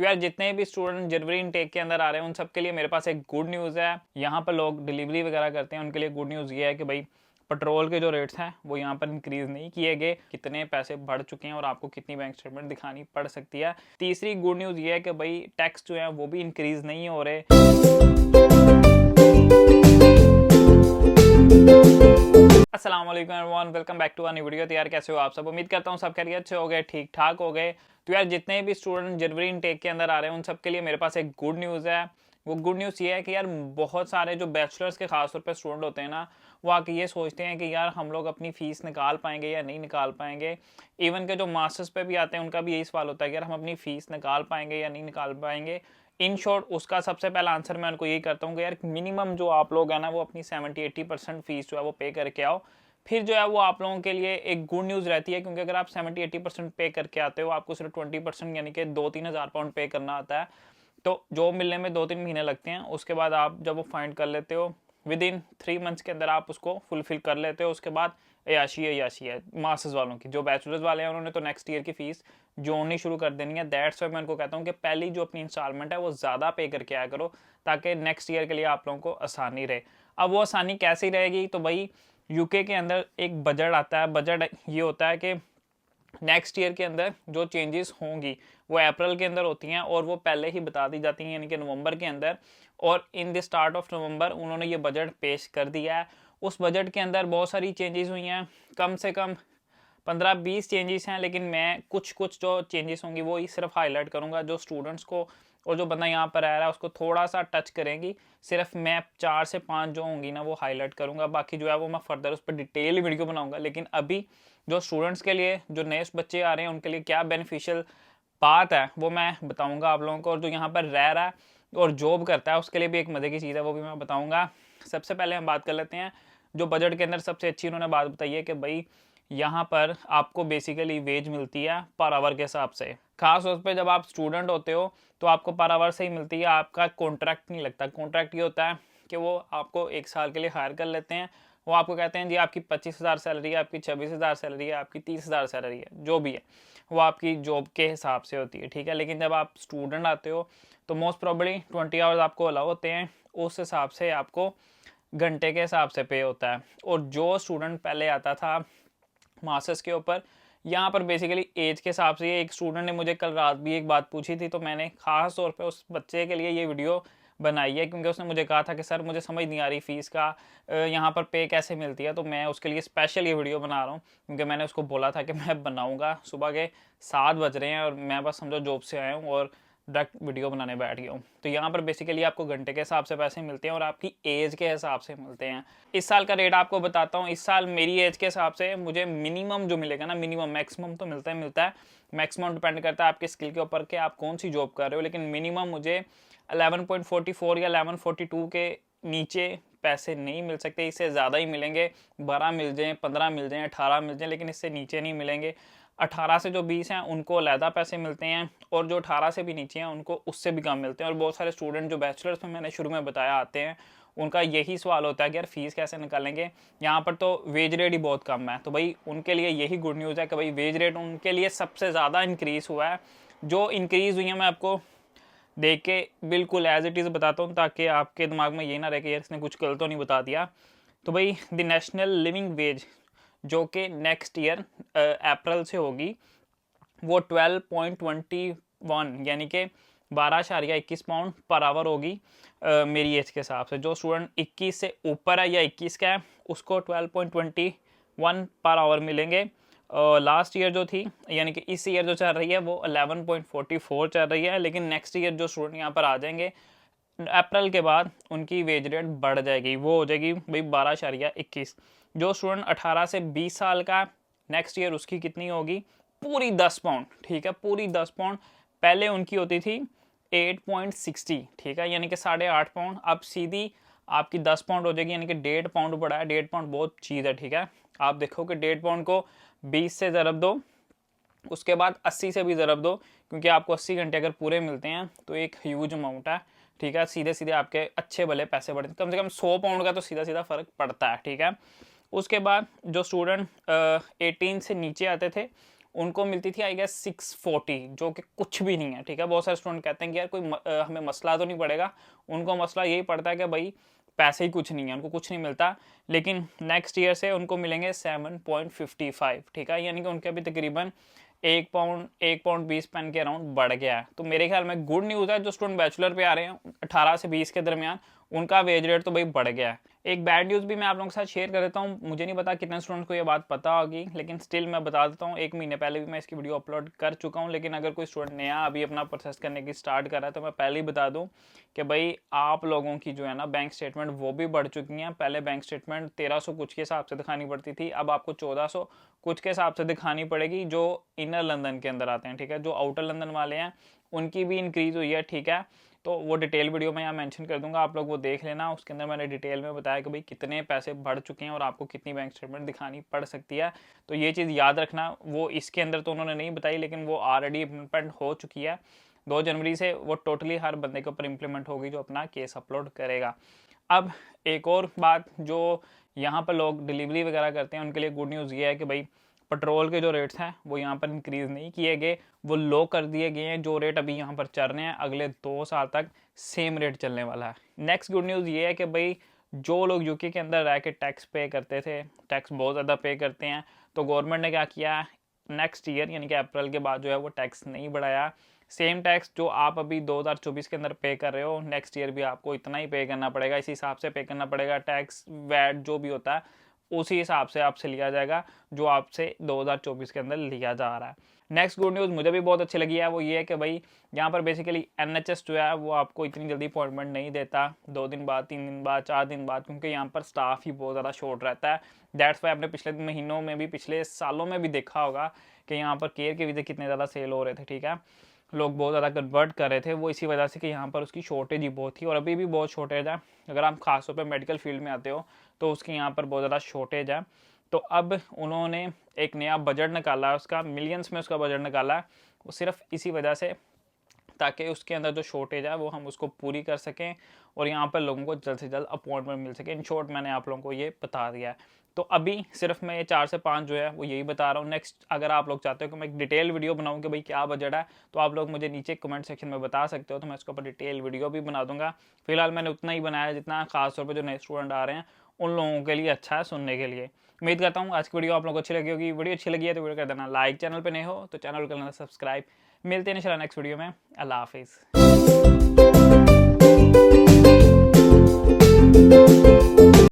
तो यार जितने भी स्टूडेंट जनवरी इनटेक के अंदर आ रहे हैं उन सबके लिए मेरे पास एक गुड न्यूज़ है। यहाँ पर लोग डिलीवरी वगैरह करते हैं, उनके लिए गुड न्यूज़ ये है कि भाई पेट्रोल के जो रेट्स हैं वो यहाँ पर इंक्रीज़ नहीं किए गए। कितने पैसे बढ़ चुके हैं और आपको कितनी बैंक स्टेटमेंट दिखानी पड़ सकती है। तीसरी गुड न्यूज़ ये है कि भाई टैक्स जो है वो भी इंक्रीज़ नहीं हो रहे। अस्सलाम वालेकुम everyone, welcome back to new video. तो यार कैसे हो आप सब? उम्मीद करता हूँ सब खैरियत से हो गए, ठीक ठाक हो गए। तो यार जितने भी स्टूडेंट जनवरी इनटेक के अंदर आ रहे हैं उन सबके लिए मेरे पास एक गुड न्यूज़ है। वो गुड न्यूज़ ये है कि यार बहुत सारे जो बैचलर्स के खासतौर पर स्टूडेंट होते हैं ना, वो आके ये सोचते हैं कि यार हम लोग अपनी फ़ीस निकाल पाएंगे या नहीं निकाल पाएंगे। इवन के जो मास्टर्स पे भी आते हैं उनका भी यही सवाल होता है कि यार हम अपनी फ़ीस निकाल पाएंगे या नहीं निकाल पाएंगे। इन शॉर्ट उसका सबसे पहला आंसर मैं उनको यही करता हूँ कि यार मिनिमम जो आप लोग हैं ना वो अपनी 70-80% फीस जो है वो पे करके आओ। फिर जो है वो आप लोगों के लिए एक गुड न्यूज़ रहती है, क्योंकि अगर आप 70-80% पे करके आते हो, आपको सिर्फ 20% यानी कि 2-3 हज़ार पाउंड पे करना आता है। तो जॉब मिलने में 2-3 महीने लगते हैं। उसके बाद आप जब वो फाइंड कर लेते हो विद इन 3 मंथ्स के अंदर आप उसको फुलफिल कर लेते हो। उसके बाद अयाशी है मास्टर्स वालों की। जो बैचलर्स वाले हैं उन्होंने तो नेक्स्ट ईयर की फीस जोड़नी शुरू कर देनी है। दैट्स वाई मैं उनको कहता हूँ कि पहली जो अपनी इंस्टॉलमेंट है वो ज़्यादा पे करके आया करो, ताकि नेक्स्ट ईयर के लिए आप लोगों को आसानी रहे। अब वो आसानी कैसी रहेगी? तो भाई यूके के अंदर एक बजट आता है। बजट ये होता है कि नेक्स्ट ईयर के अंदर जो चेंजेस होंगी वो अप्रैल के अंदर होती हैं और वो पहले ही बता दी जाती हैं, यानी कि नवंबर के अंदर। और in the start of November उन्होंने ये बजट पेश कर दिया है। उस बजट के अंदर बहुत सारी चेंजेस हुई हैं, कम से कम 15-20 चेंजेस हैं, लेकिन मैं कुछ जो चेंजेस होंगी वो ही सिर्फ हाईलाइट करूंगा जो स्टूडेंट्स को और जो बंदा यहाँ पर रह रहा है उसको थोड़ा सा टच करेंगी। सिर्फ मैं 4 से 5 जो होंगी ना वो हाईलाइट करूंगा, बाकी जो है वो मैं फर्दर उस पर डिटेल वीडियो बनाऊंगा। लेकिन अभी जो स्टूडेंट्स के लिए, जो नए बच्चे आ रहे हैं उनके लिए क्या बेनिफिशियल बात है वो मैं बताऊंगा आप लोगों को। और जो यहाँ पर रह रहा है और जॉब करता है उसके लिए भी एक मज़े की चीज़ है, वो भी मैं बताऊंगा। सबसे पहले हम बात कर लेते हैं जो बजट के अंदर सबसे अच्छी उन्होंने बात बताई है कि भाई यहाँ पर आपको बेसिकली वेज मिलती है पर आवर के हिसाब से। खास तौर पे जब आप स्टूडेंट होते हो तो आपको पर आवर से ही मिलती है, आपका कॉन्ट्रैक्ट नहीं लगता। कॉन्ट्रैक्ट ये होता है कि वो आपको 1 साल के लिए हायर कर लेते हैं। वो आपको कहते हैं जी आपकी 25,000 सैलरी है, आपकी 26,000 सैलरी है, आपकी 30,000 सैलरी है, जो भी है वो आपकी जॉब के हिसाब से होती है, ठीक है। लेकिन जब आप स्टूडेंट आते हो तो मोस्ट प्रॉब्ली 20 आवर्स आपको अलाउ होते हैं, उस हिसाब से आपको घंटे के हिसाब से पे होता है। और जो स्टूडेंट पहले आता था मास्टर्स के ऊपर, यहाँ पर बेसिकली एज के हिसाब से, एक स्टूडेंट ने मुझे कल रात भी एक बात पूछी थी, तो मैंने खास तौर पे उस बच्चे के लिए ये वीडियो बनाई है, क्योंकि उसने मुझे कहा था कि सर मुझे समझ नहीं आ रही फ़ीस का यहाँ पर पे कैसे मिलती है। तो मैं उसके लिए स्पेशल ये वीडियो बना रहा हूँ, क्योंकि मैंने उसको बोला था कि मैं बनाऊँगा। सुबह के 7 बज रहे हैं और मैं बस समझो जॉब से आया हूँ और डायरेक्ट वीडियो बनाने बैठ गया हूँ। तो यहाँ पर बेसिकली आपको घंटे के हिसाब से पैसे मिलते हैं और आपकी एज के हिसाब से मिलते हैं। इस साल का रेट आपको बताता हूँ। इस साल मेरी एज के हिसाब से मुझे मिनिमम जो मिलेगा ना, मिनिमम, मैक्सिमम तो मिलता है। मैक्सिमम डिपेंड करता है आपके स्किल के ऊपर कि आप कौन सी जॉब कर रहे हो, लेकिन मिनिमम मुझे 11.44 या 11.42 के नीचे पैसे नहीं मिल सकते। इससे ज़्यादा ही मिलेंगे, 12 मिल जाएँ, 15 मिल जाएँ, 18 मिल जाएँ, लेकिन इससे नीचे नहीं मिलेंगे। 18 से जो 20 हैं उनको अलहदा पैसे मिलते हैं, और जो 18 से भी नीचे हैं उनको उससे भी कम मिलते हैं। और बहुत सारे स्टूडेंट जो बैचलर्स में मैंने शुरू में बताया आते हैं, उनका यही सवाल होता है कि यार फीस कैसे निकालेंगे। यहाँ पर तो वेज रेट ही बहुत कम है। तो भाई उनके लिए यही गुड न्यूज़ है कि भाई वेज रेट उनके लिए सबसे ज़्यादा इंक्रीज़ हुआ है। जो इंक्रीज़ हुई है मैं आपको देख के बिल्कुल एज इट इज़ बताता हूँ, ताकि आपके दिमाग में ये ना रहे कि यार इसने कुछ गलत तो नहीं बता दिया। तो भाई द नेशनल लिविंग वेज जो कि नेक्स्ट ईयर अप्रैल से होगी, वो 12.21 यानी कि 12.21 पाउंड पर आवर होगी मेरी एज के हिसाब से। जो स्टूडेंट 21 से ऊपर है या 21 का है उसको 12.21 पर आवर मिलेंगे। लास्ट ईयर जो थी, यानी कि इस ईयर जो चल रही है वो 11.44 चल रही है। लेकिन नेक्स्ट ईयर जो स्टूडेंट यहाँ पर आ जाएंगे अप्रैल के बाद, उनकी वेज रेट बढ़ जाएगी, वो हो जाएगी भाई 12.21। जो स्टूडेंट 18 से 20 साल का, नेक्स्ट ईयर उसकी कितनी होगी? पूरी 10 पाउंड, ठीक है, पूरी 10 पाउंड। पहले उनकी होती थी 8.60, ठीक है, यानी कि 8.5 पाउंड। अब सीधी आपकी 10 पाउंड हो जाएगी, यानी कि 1.5 पाउंड बढ़ा है। 1.5 पाउंड बहुत चीज़ है, ठीक है। आप देखो कि 1.5 पाउंड को 20 से ज़रब दो, उसके बाद 80 से भी ज़रब दो, क्योंकि आपको 80 घंटे अगर पूरे मिलते हैं तो एक ह्यूज अमाउंट है, ठीक है। सीधे सीधे आपके अच्छे भले पैसे बढ़ते, कम से कम 100 पाउंड का तो सीधा सीधा फ़र्क पड़ता है, ठीक है। उसके बाद जो स्टूडेंट 18 से नीचे आते थे उनको मिलती थी आई गेस 640, जो कि कुछ भी नहीं है, ठीक है। बहुत सारे स्टूडेंट कहते हैं कि यार कोई हमें मसला तो नहीं पड़ेगा, उनको मसला यही पड़ता है कि भाई पैसे ही कुछ नहीं है, उनको कुछ नहीं मिलता। लेकिन नेक्स्ट ईयर से उनको मिलेंगे 7.55, ठीक है, यानी कि उनके अभी तकरीबन 1 पाउंड 20 पेन के अराउंड बढ़ गया है। तो मेरे ख्याल में गुड न्यूज़ है, जो स्टूडेंट बैचलर पे आ रहे हैं 18 से 20 के दरमियान, उनका वेज रेट तो भाई बढ़ गया है। एक बैड न्यूज़ भी मैं आप लोगों के साथ शेयर कर देता हूँ, मुझे नहीं पता कितने स्टूडेंट को ये बात पता होगी, लेकिन स्टिल मैं बता देता हूँ। 1 महीने पहले भी मैं इसकी वीडियो अपलोड कर चुका हूँ, लेकिन अगर कोई स्टूडेंट नया अभी अपना प्रोसेस करने की स्टार्ट कर रहा है तो मैं पहले ही बता दूँ कि भाई आप लोगों की जो है ना बैंक स्टेटमेंट वो भी बढ़ चुकी हैं। पहले बैंक स्टेटमेंट 1300 कुछ के हिसाब से दिखानी पड़ती थी, अब आपको 1400 कुछ के हिसाब से दिखानी पड़ेगी, जो इनर लंदन के अंदर आते हैं, ठीक है। जो आउटर लंदन वाले हैं उनकी भी इंक्रीज हुई है, ठीक है। तो वो डिटेल वीडियो मैं यहाँ मेंशन कर दूंगा, आप लोग वो देख लेना। उसके अंदर मैंने डिटेल में बताया कि भाई कितने पैसे बढ़ चुके हैं और आपको कितनी बैंक स्टेटमेंट दिखानी पड़ सकती है। तो ये चीज़ याद रखना, वो इसके अंदर तो उन्होंने नहीं बताई, लेकिन वो ऑलरेडी इम्प्लीमेंट हो चुकी है। 2 जनवरी से वो टोटली हर बंदे के ऊपर इम्प्लीमेंट होगी जो अपना केस अपलोड करेगा। अब एक और बात, जो यहाँ पर लोग डिलीवरी वगैरह करते हैं उनके लिए गुड न्यूज़ ये है कि भाई पेट्रोल के जो रेट्स हैं वो यहाँ पर इंक्रीज़ नहीं किए गए, वो लो कर दिए गए हैं। जो रेट अभी यहाँ पर चल रहे हैं अगले 2 साल तक सेम रेट चलने वाला है। नेक्स्ट गुड न्यूज़ ये है कि भाई जो लोग यूके के अंदर रह के टैक्स पे करते थे, टैक्स बहुत ज़्यादा पे करते हैं, तो गवर्नमेंट ने क्या किया, नेक्स्ट ईयर यानी कि अप्रैल के बाद जो है वो टैक्स नहीं बढ़ाया। सेम टैक्स जो आप अभी 2024 के अंदर पे कर रहे हो, नेक्स्ट ईयर भी आपको इतना ही पे करना पड़ेगा, इसी हिसाब से पे करना पड़ेगा। टैक्स वैट जो भी होता है उसी हिसाब से आपसे लिया जाएगा जो आपसे 2024 के अंदर लिया जा रहा है। नेक्स्ट गुड न्यूज़ मुझे भी बहुत अच्छी लगी है, वो ये है कि भाई यहाँ पर बेसिकली NHS जो है वो आपको इतनी जल्दी अपॉइंटमेंट नहीं देता, 2 दिन बाद, 3 दिन बाद, 4 दिन बाद, क्योंकि यहाँ पर स्टाफ ही बहुत ज़्यादा शॉर्ट रहता है। दैट्स वाई आपने पिछले महीनों में भी, पिछले सालों में भी देखा होगा कि यहाँ पर केयर के वीज़े कितने ज़्यादा सेल हो रहे थे, ठीक है। लोग बहुत ज़्यादा कन्वर्ट कर रहे थे, वो इसी वजह से कि यहाँ पर उसकी शॉर्टेज ही बहुत थी, और अभी भी बहुत शॉर्टेज है। अगर आप खासतौर पर मेडिकल फील्ड में आते हो तो उसकी यहाँ पर बहुत ज़्यादा शॉर्टेज है। तो अब उन्होंने एक नया बजट निकाला है, उसका मिलियंस में उसका बजट निकाला है, वो सिर्फ इसी वजह से ताकि उसके अंदर जो शॉर्टेज है वो हम उसको पूरी कर सकें और यहाँ पर लोगों को जल्द से जल्द अपॉइंटमेंट मिल सके। इन शॉर्ट मैंने आप लोगों को ये बता दिया है। तो अभी सिर्फ मैं ये 4 से 5 जो है वो यही बता रहा हूँ। नेक्स्ट अगर आप लोग चाहते हो कि मैं एक डिटेल वीडियो बनाऊँ कि भाई क्या बजट है, तो आप लोग मुझे नीचे कमेंट सेक्शन में बता सकते हो, तो मैं इसके ऊपर डिटेल वीडियो भी बना दूंगा। फिलहाल मैंने उतना ही बनाया जितना खासतौर पर जो नए स्टूडेंट आ रहे हैं उन लोगों के लिए अच्छा है सुनने के लिए। उम्मीद करता हूँ आज की वीडियो आप लोगों को अच्छी लगी होगी। वीडियो अच्छी लगी है तो वीडियो कर देना लाइक, चैनल पे नए हो तो चैनल कर लेना सब्सक्राइब। मिलते हैं इंशाल्लाह नेक्स्ट वीडियो में। अल्लाह हाफिज़।